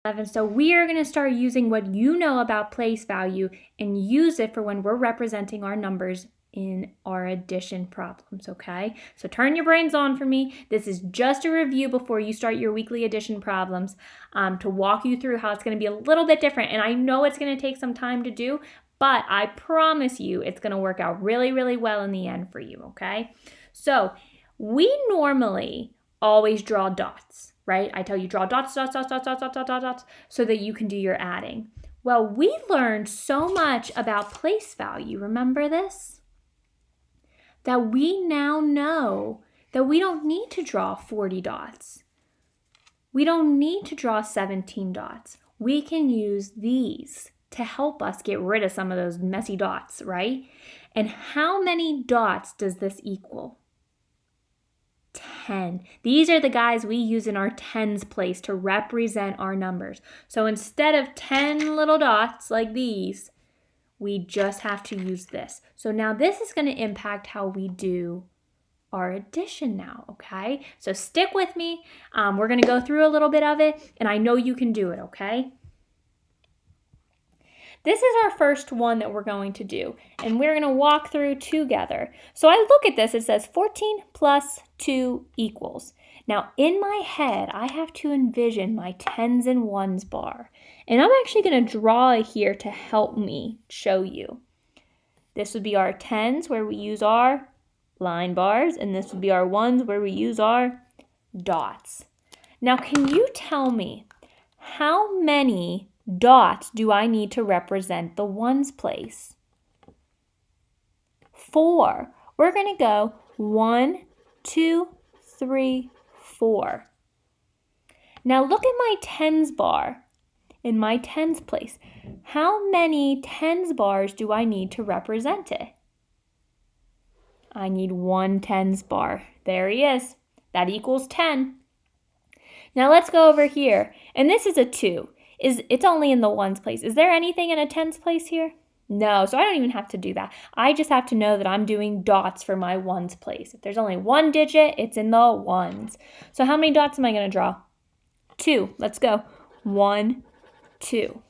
11. So we are going to start using what you know about place value and use it for when we're representing our numbers in our addition problems, okay? So turn your brains on for me. This is just a review before you start your weekly addition problems to walk you through how it's going to be a little bit different. And I know it's going to take some time to do, but I promise you it's going to work out really, really well in the end for you, okay? So we normally always draw dots, right? I tell you draw dots, so that you can do your adding. Well, we learned so much about place value. Remember this? That we now know that we don't need to draw 40 dots. We don't need to draw 17 dots. We can use these to help us get rid of some of those messy dots, right? And how many dots does this equal? 10. These are the guys we use in our tens place to represent our numbers. So instead of 10 little dots like these, we just have to use this. So now this is going to impact how we do our addition now, okay? So stick with me. We're going to go through a little bit of it, and I know you can do it, okay? This is our first one that we're going to do, and we're going to walk through together. So I look at this, it says 14 plus 2 equals. Now in my head, I have to envision my tens and ones bar. And I'm actually going to draw it here to help me show you. This would be our tens where we use our line bars, and this would be our ones where we use our dots. Now can you tell me how many dots do I need to represent the ones place? 4. We're going to go 1, 2, 3, 4. Now look at my tens bar. In my tens place, how many tens bars do I need to represent it? I need 1 tens bar. There he is. That equals 10. Now let's go over here. And this is a 2. It's only in the ones place. Is there anything in a tens place here? No, so I don't even have to do that. I just have to know that I'm doing dots for my ones place. If there's only one digit, it's in the ones. So how many dots am I going to draw? 2. Let's go. 1, 2.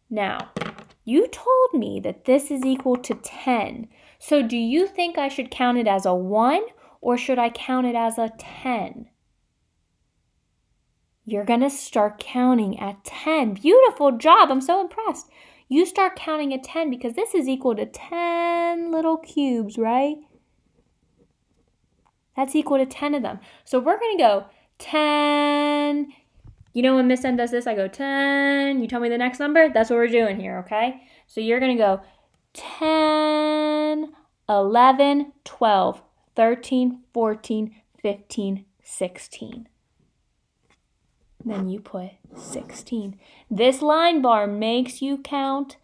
Now, you told me that this is equal to 10. So do you think I should count it as a 1 or should I count it as a 10? You're going to start counting at 10. Beautiful job. I'm so impressed. You start counting at 10 because this is equal to 10 little cubes, right? That's equal to 10 of them. So we're going to go 10. You know when Miss N does this, I go 10. You tell me the next number? That's what we're doing here, okay? So you're going to go 10, 11, 12, 13, 14, 15, 16. Then you put 16. This line bar makes you count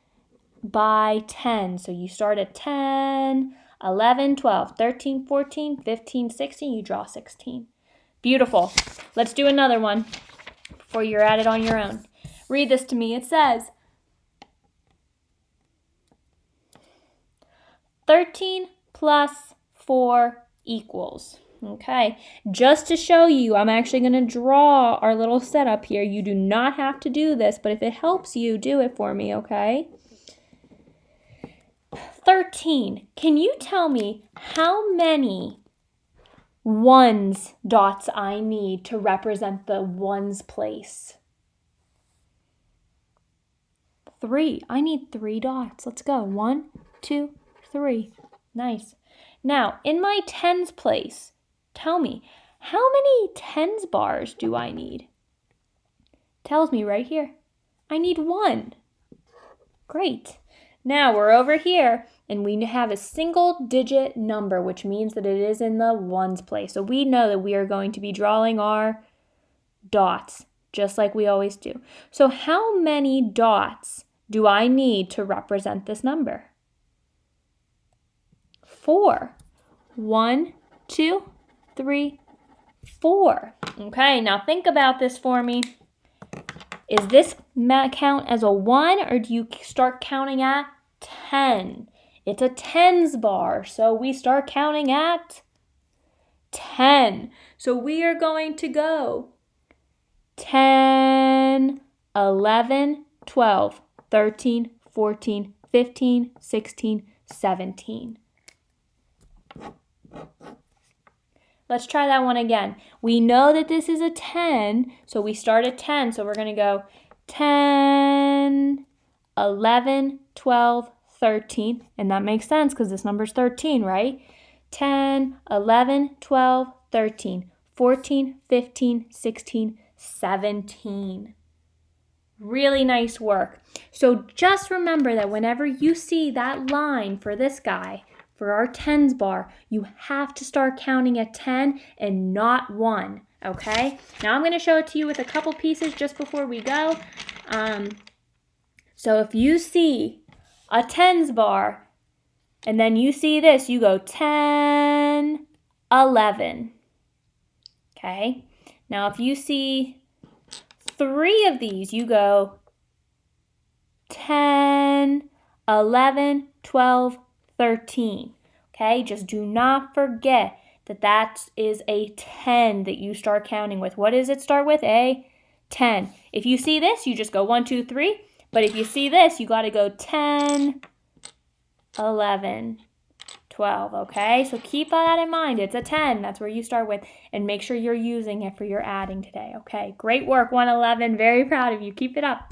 by 10. So you start at 10, 11, 12, 13, 14, 15, 16. You draw 16. Beautiful. Let's do another one before you're at it on your own. Read this to me. It says 13 plus 4 equals. Okay, just to show you, I'm actually going to draw our little setup here. You do not have to do this, but if it helps you, do it for me, okay? 13. Can you tell me how many ones dots I need to represent the ones place? 3. I need 3 dots. Let's go. 1, 2, 3. Nice. Now, in my tens place, tell me, how many tens bars do I need? Tells me right here. I need 1. Great. Now we're over here and we have a single digit number, which means that it is in the ones place. So we know that we are going to be drawing our dots just like we always do. So how many dots do I need to represent this number? 4. 1, 2, 3, 4. Okay, now think about this for me. Is this count as a 1 or do you start counting at 10? It's a tens bar, so we start counting at 10. So we are going to go 10, 11, 12, 13, 14, 15, 16, 17. Let's try that one again. We know that this is a 10, so we start at 10. So we're going to go 10, 11, 12, 13. And that makes sense because this number is 13, right? 10, 11, 12, 13, 14, 15, 16, 17. Really nice work. So just remember that whenever you see that line for this guy, for our tens bar, you have to start counting at 10 and not 1, okay? Now I'm going to show it to you with a couple pieces just before we go. So if you see a tens bar and then you see this, you go 10, 11, okay? Now if you see 3 of these, you go 10, 11, 12, 13. Okay, just do not forget that that is a 10 that you start counting with. What does it start with? A 10. If you see this, you just go 1, 2, 3. But if you see this, you got to go 10, 11, 12. Okay, so keep that in mind. It's a 10. That's where you start with. And make sure you're using it for your adding today. Okay, great work, 111. Very proud of you. Keep it up.